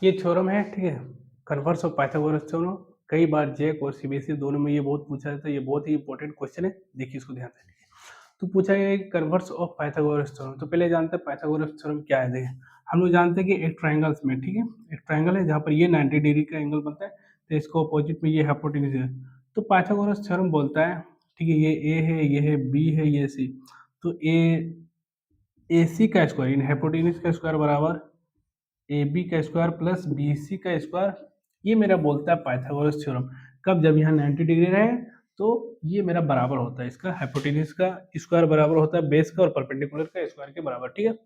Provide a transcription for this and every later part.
ये थ्योरम है, ठीक है, कन्वर्स ऑफ पाइथागोरस थ्योरम। कई बार जेक और सीबीएसई दोनों में ये बहुत पूछा जाता है, ये बहुत ही इंपॉर्टेंट क्वेश्चन है, देखिए इसको ध्यान से। तो पूछा गया है कन्वर्स ऑफ पाइथागोरस थ्योरम। तो पहले जानते हैं पाइथागोरस थ्योरम क्या है। देखिए हम लोग जानते हैं कि एक ट्राइंगल्स में, ठीक है, एक ट्राइंगल है जहाँ पर ये 90 डिग्री का एंगल बनता है, तो इसको अपोजिट में ये हाइपोटेन्यूज है। तो पाइथागोरस थ्योरम बोलता है, ठीक है, ये ए है, ये है बी है, ये सी। तो ए सी का स्क्वायर इन हाइपोटेन्यूज का स्क्वायर बराबर ए बी का स्क्वायर प्लस बी सी का स्क्वायर, ये मेरा बोलता है पाइथागोरस थ्योरम। कब? जब यहाँ 90 डिग्री रहे तो ये मेरा बराबर होता है, इसका हाइपोटेन्यूज का स्क्वायर बराबर होता है बेस का और परपेंडिकुलर का स्क्वायर के बराबर, ठीक है।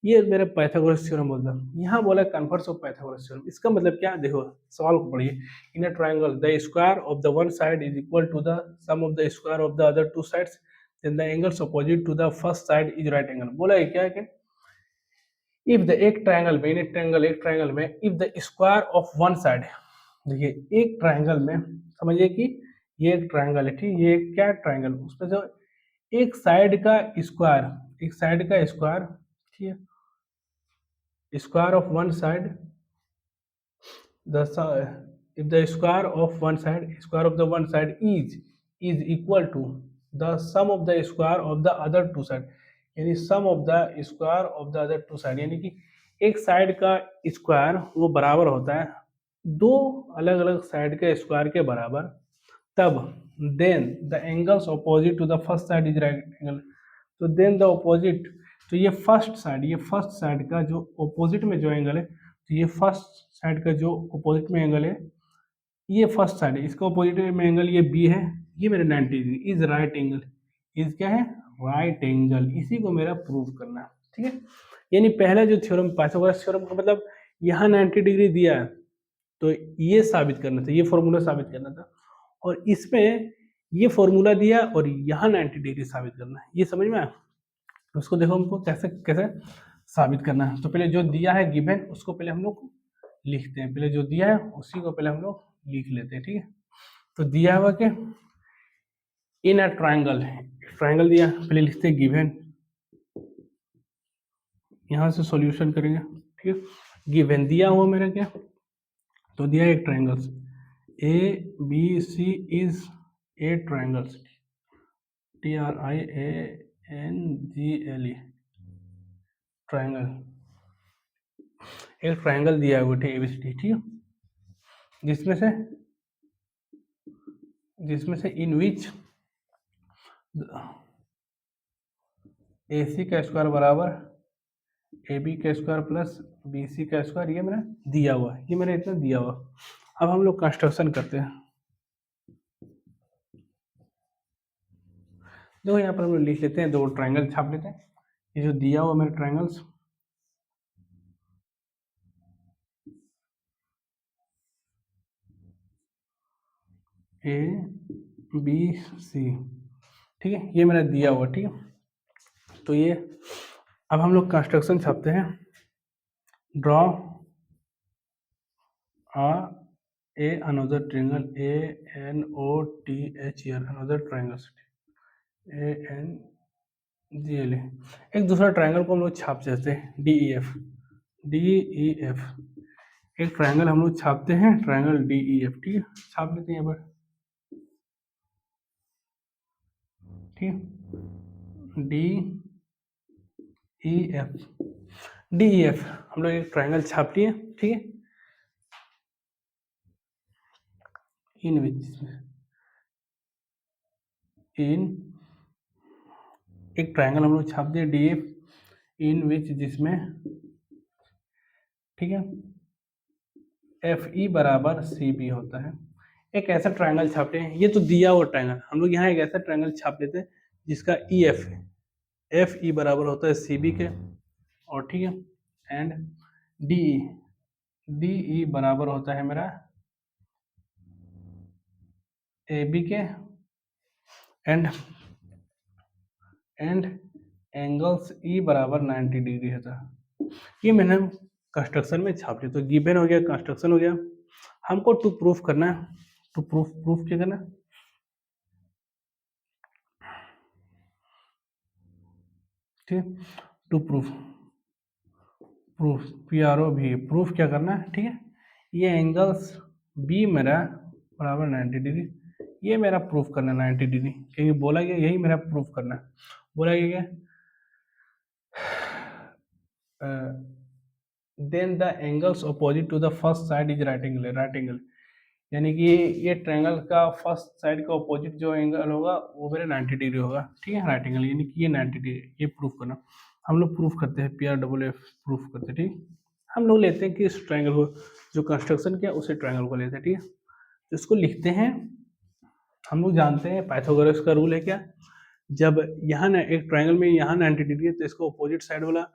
ये मेरे पाइथागोरस थ्योरम बोलता है। यहाँ बोला कन्वर्स ऑफ पाइथागोरस थ्योरम, इसका मतलब क्या है? देखो सवाल को पढ़िए। In a triangle the square of the one side is equal to the sum of the square of the other two sides, then the angles opposite to the first side is right angle. बोला है क्या है कि if the एक triangle में if the square of one side, देखिए एक triangle में, समझिए कि ये एक ट्रायंगल है, ठीक, ये क्या ट्रायंगल, उसमें जो एक साइड का स्क्वायर, एक साइड का स्क्वायर, ठीक है, square of one side the if the square of one side, square of the one side is equal to the sum of the square of the other two side, यानी sum of the square of the other two side, यानी कि एक side का square वो बराबर होता है दो अलग अलग साइड के स्क्वायर के बराबर, तब then the angles opposite to the first side is right angle. तो देन द अपोजिट, तो ये फर्स्ट साइड का जो अपोजिट में जो एंगल है, तो ये फर्स्ट साइड का जो अपोजिट में एंगल है, ये फर्स्ट साइड है, इसका अपोजिट में एंगल ये बी है, ये मेरे 90 degree is right angle, is क्या है? Right angle. इसी को मेरा प्रूव करना है, ठीक है। यानी पहला जो थ्योरम पाइथागोरस थ्योरम का मतलब यहाँ 90 डिग्री दिया है तो ये साबित करना था, ये फॉर्मूला साबित करना था, और इसमें ये फॉर्मूला दिया और यहाँ 90 डिग्री साबित करना है, ये समझ में आया? उसको देखो हमको कैसे कैसे साबित करना है। तो पहले जो दिया है गिवन उसको पहले हम लोग लिखते हैं, पहले जो दिया है उसी को पहले हम लोग लिख लेते हैं, ठीक है। तो दिया हुआ कि इन अ ट्राइंगल, ट्राइंगल दिया, पहले लिखते हैं गिवन, यहाँ से सॉल्यूशन करेंगे, ठीक है। गिवन दिया हुआ मेरा क्या, तो दिया एक triangles A B C is a triangles, TRIANGLE triangle, एक ट्राइंगल दिया हुआ है ABCD, ठीक है, जिसमें से इन विच AC का स्क्वायर बराबर AB का स्क्वायर प्लस BC का स्क्वायर, ये मेरा दिया हुआ है, ये मेरा इतना दिया हुआ। अब हम लोग कंस्ट्रक्शन करते हैं। देखो यहाँ पर हम लोग लिख लेते हैं, दो ट्राइंगल छाप लेते हैं, ये जो दिया हुआ मेरे ट्राइंगल्स A B C, ठीक है, ये मेरा दिया हुआ, ठीक है। तो ये अब हम लोग कंस्ट्रक्शन छापते हैं। Draw a another triangle ANOTH here, another triangle ANGLA, एक दूसरा ट्राइंगल को हम लोग छाप देते हैं DEF, एक ट्राइंगल हम लोग छापते हैं, ट्राइंगल DEF, ठीक है, छाप लेते हैं यहाँ पर, ठीक है, DEF हम लोग एक ट्राइंगल छाप लिए, ठीक है, इन विच इन एक ट्राइंगल हम लोग छाप दिए DF इन विच, जिसमें, ठीक है, FE बराबर CB होता है। एक ऐसा ट्राइंगल छापते हैं, ये तो दिया हुआ ट्राइंगल, हम लोग यहाँ एक ऐसा ट्राइंगल छाप लेते हैं जिसका EF है, FE बराबर होता है CB के, और ठीक है, एंड DE बराबर होता है मेरा AB के, एंड एंगल्स E बराबर 90 डिग्री होता है। ये मैंने कंस्ट्रक्शन में छाप लिया, तो गिवन हो गया, कंस्ट्रक्शन हो गया। हमको टू प्रूफ करना है, टू प्रूफ क्या करना है, ठीक है, to proof proof, P R O भी प्रूफ क्या करना है, ठीक है। ये एंगल्स बी मेरा बराबर 90 डिग्री, ये मेरा प्रूफ करना है 90 डिग्री, क्योंकि बोला गया यही मेरा प्रूफ करना है। बोला गया then the angles opposite to the first side is right angle, right angle, यानी कि ये ट्रायंगल का फर्स्ट साइड का अपोजिट जो एंगल होगा वो मेरा 90 डिग्री होगा, ठीक है, राइट एंगल, यानी कि ये 90 डिग्री, ये प्रूफ करना। हम लोग प्रूफ करते हैं, P R double F proof करते हैं, ठीक। हम लोग लेते हैं कि इस ट्रायंगल को जो कंस्ट्रक्शन किया उसी ट्रायंगल को लेते हैं, ठीक है। तो इसको लिखते हैं, हम लोग जानते हैं पाइथागोरस का रूल है क्या, जब यहाँ ना एक ट्रायंगल में यहाँ 90 डिग्री है तो इसको अपोजिट साइड वाला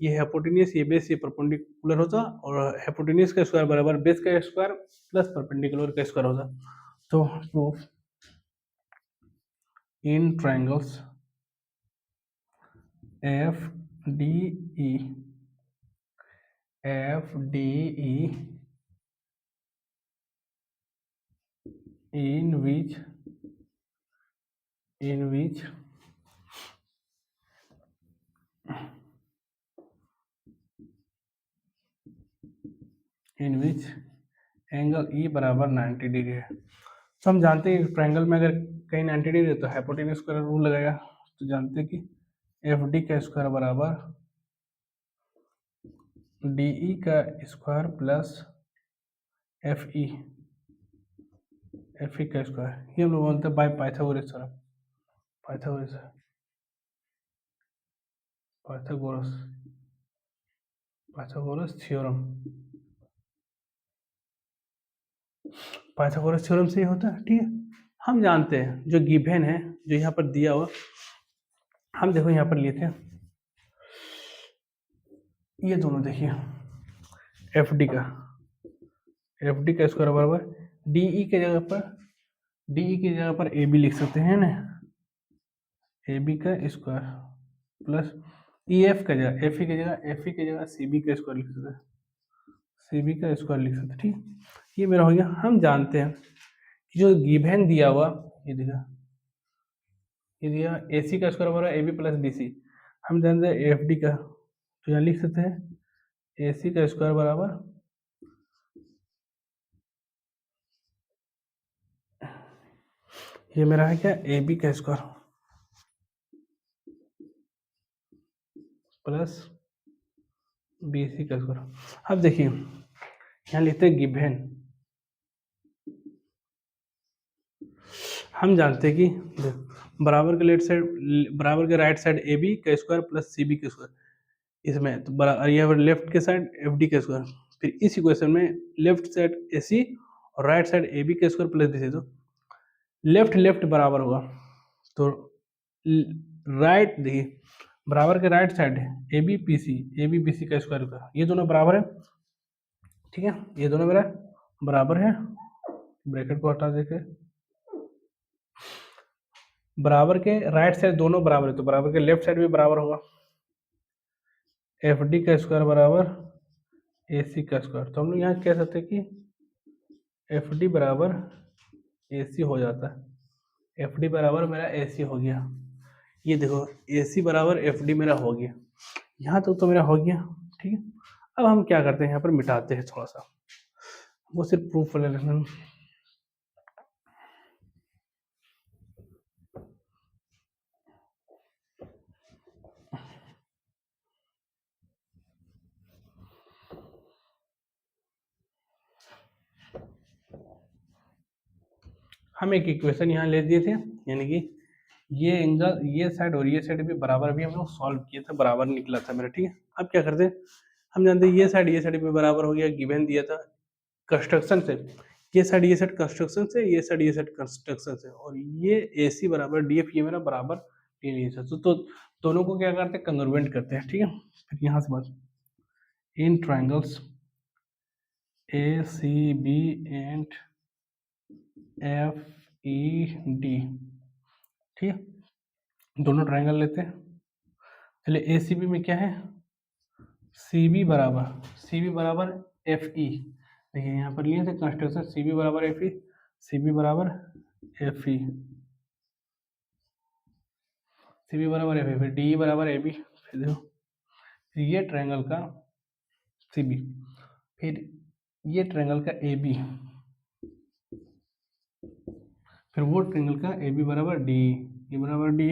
ये हाइपोटेन्यूस, ये बेस, ये परपेंडिकुलर होता, और हाइपोटेन्यूस का स्क्वायर बराबर बेस का स्क्वायर प्लस परपेंडिकुलर का स्क्वायर होता। तो proof in triangles F D E, F D E in which angle E बराबर 90 डिग्री है। तो हम जानते हैं ट्रायंगल में अगर कहीं 90 डिग्री है तो हाइपोटेन्यूस का रूल लगेगा। तो जानते हैं कि एफ डी का स्क्वायर बराबर डी ई का स्क्वायर प्लस एफ ई का स्क्वायर, ये हम लोग बोलते हैं by Pythagoras theorem, Pythagoras Pythagoras Pythagoras theorem, Pythagoras theorem से ही होता है, ठीक है। हम जानते हैं जो गिवन है, जो यहाँ पर दिया हुआ, हम देखो यहाँ पर लिए थे ये दोनों, देखिए एफ डी का स्क्वायर बराबर डी ई के जगह पर ए बी लिख सकते हैं ना, ए बी का स्क्वायर प्लस ई एफ का जगह एफ ई की जगह सी बी का स्क्वायर लिख सकते हैं, ठीक। ये मेरा हो गया। हम जानते हैं कि जो गिवन दिया हुआ ये दिया ए सी का स्क्वायर बराबर A B plus B C, हम जानते हैं एफ डी का, तो यहाँ लिख सकते हैं ए सी का स्क्वायर बराबर ये मेरा है क्या ए बी का स्क्वायर प्लस बी सी का स्क्वायर। अब देखिए यहाँ लिखते हैं गिवन, हम जानते हैं कि बराबर के राइट साइड ए बी का स्क्वायर प्लस सी बी का स्क्वायर, इसमें तो यहाँ पर लेफ्ट के साइड एफ डी का स्क्वायर, फिर इस इक्वेशन में लेफ्ट साइड ए सी और राइट साइड ए बी का स्क्वायर प्लस बी सी, तो लेफ्ट बराबर होगा, तो राइट देखिए बराबर के right side A B P C का स्क्वायर का, ये दोनों बराबर है, ठीक है, ये दोनों मेरा बराबर है, ब्रैकेट को हटा देके बराबर के राइट साइड दोनों बराबर है, तो बराबर के लेफ्ट साइड भी बराबर होगा, एफ डी का स्क्वायर बराबर ए सी का स्क्वायर, तो हम लोग यहाँ कह सकते हैं कि एफ डी बराबर ए सी हो जाता है, एफ डी बराबर मेरा ए सी हो गया, ये देखो ए सी बराबर एफ डी मेरा हो गया, यहाँ तक तो मेरा हो गया, ठीक है। अब हम क्या करते हैं, यहाँ पर मिटाते हैं थोड़ा सा, वो सिर्फ प्रूफ वाले रखना, हम एक इक्वेशन यहाँ ले दिए थे, यानी कि ये एंगल ये साइड और ये साइड भी बराबर भी हम लोग सॉल्व किए थे, बराबर निकला था मेरा, ठीक है। अब क्या करते हैं, हम जानते हैं ये साइड भी बराबर हो गया, गिवन दिया था कंस्ट्रक्शन से, ये साइड कंस्ट्रक्शन से, ये साइड कंस्ट्रक्शन से, और ये ए सी बराबर डी एफ ये मेरा बराबर तो दोनों को क्या करते हैं, कंग्रुएंट करते हैं, ठीक है। फिर यहाँ से बात in triangles A C B and F E D, ठीक है, दोनों ट्राइंगल लेते हैं। चलिए ए सी बी में क्या है, सी बी बराबर एफ ई, देखिए यहाँ पर लिए थे कंस्ट्रक्शन सी बी बराबर एफ ई, सी बी बराबर एफ ई, सी बी बराबर एफ ई, फिर डी बराबर ए बी, फिर देखो ये ट्राइंगल का सी बी, फिर ये ट्रायंगल का ए बी, फिर वो ट्रायंगल का ए बी बराबर डी, ये बराबर डी,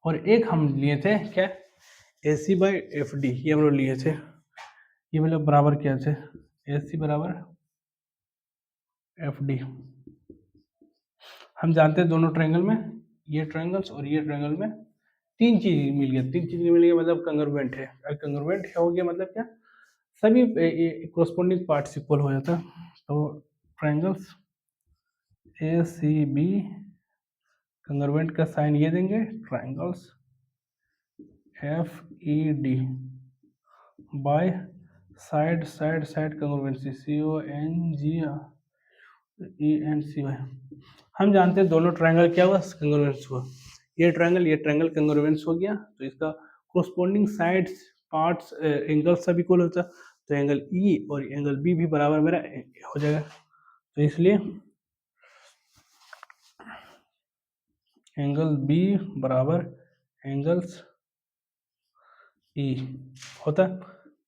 और एक हम लिए थे क्या, ए सी बाई एफ डी, ये हम लोग लिए थे, ये मतलब बराबर क्या थे, ए सी बराबर एफ डी। हम जानते हैं दोनों ट्रायंगल में, ये ट्रायंगल्स और ये ट्रायंगल में तीन चीज मिल गया, तीन चीज मिल गया मतलब कंग्रुएंट है, और कंग्रुएंट हो गया मतलब क्या, सभी कोरस्पोंडिंग पार्ट्स इक्वल हो जाता है। तो triangles A C B congruent का साइन ये देंगे, triangles F E D by side side side congruency C O N G E N C Y. हम जानते हैं दोनों ट्रायंगल क्या हुआ, कंग्रुएंस हुआ, ये ट्रायंगल कंग्रुएंस हो गया, तो इसका कोरस्पोंडिंग साइड्स पार्ट्स एंगल सब इक्वल होता, तो एंगल ई और एंगल बी भी बराबर मेरा हो जाएगा, तो इसलिए एंगल बी बराबर एंगल्स ई होता है,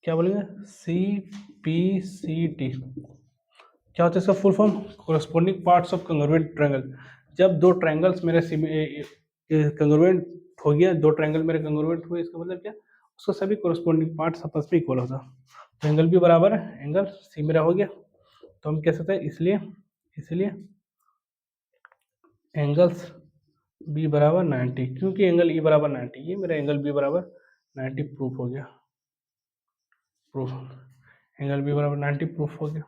क्या बोलेंगे, सी पी सी टी, क्या होता है इसका full form, corresponding parts of congruent triangle. जब दो ट्रायंगल्स मेरे कंग्रुएंट हो गया, दो ट्रायंगल मेरे कंग्रुएंट हुए, इसका मतलब क्या, उसका सभी कोरस्पोंडिंग पार्ट्स आपस में इक्वल होता, तो एंगल बी बराबर एंगल सी मेरा हो गया, तो हम कह सकते हैं इसलिए एंगल्स बी बराबर 90, क्योंकि एंगल ई बराबर 90, ये मेरा एंगल बी बराबर 90 प्रूफ हो गया, प्रूफ एंगल बी बराबर 90 प्रूफ हो गया।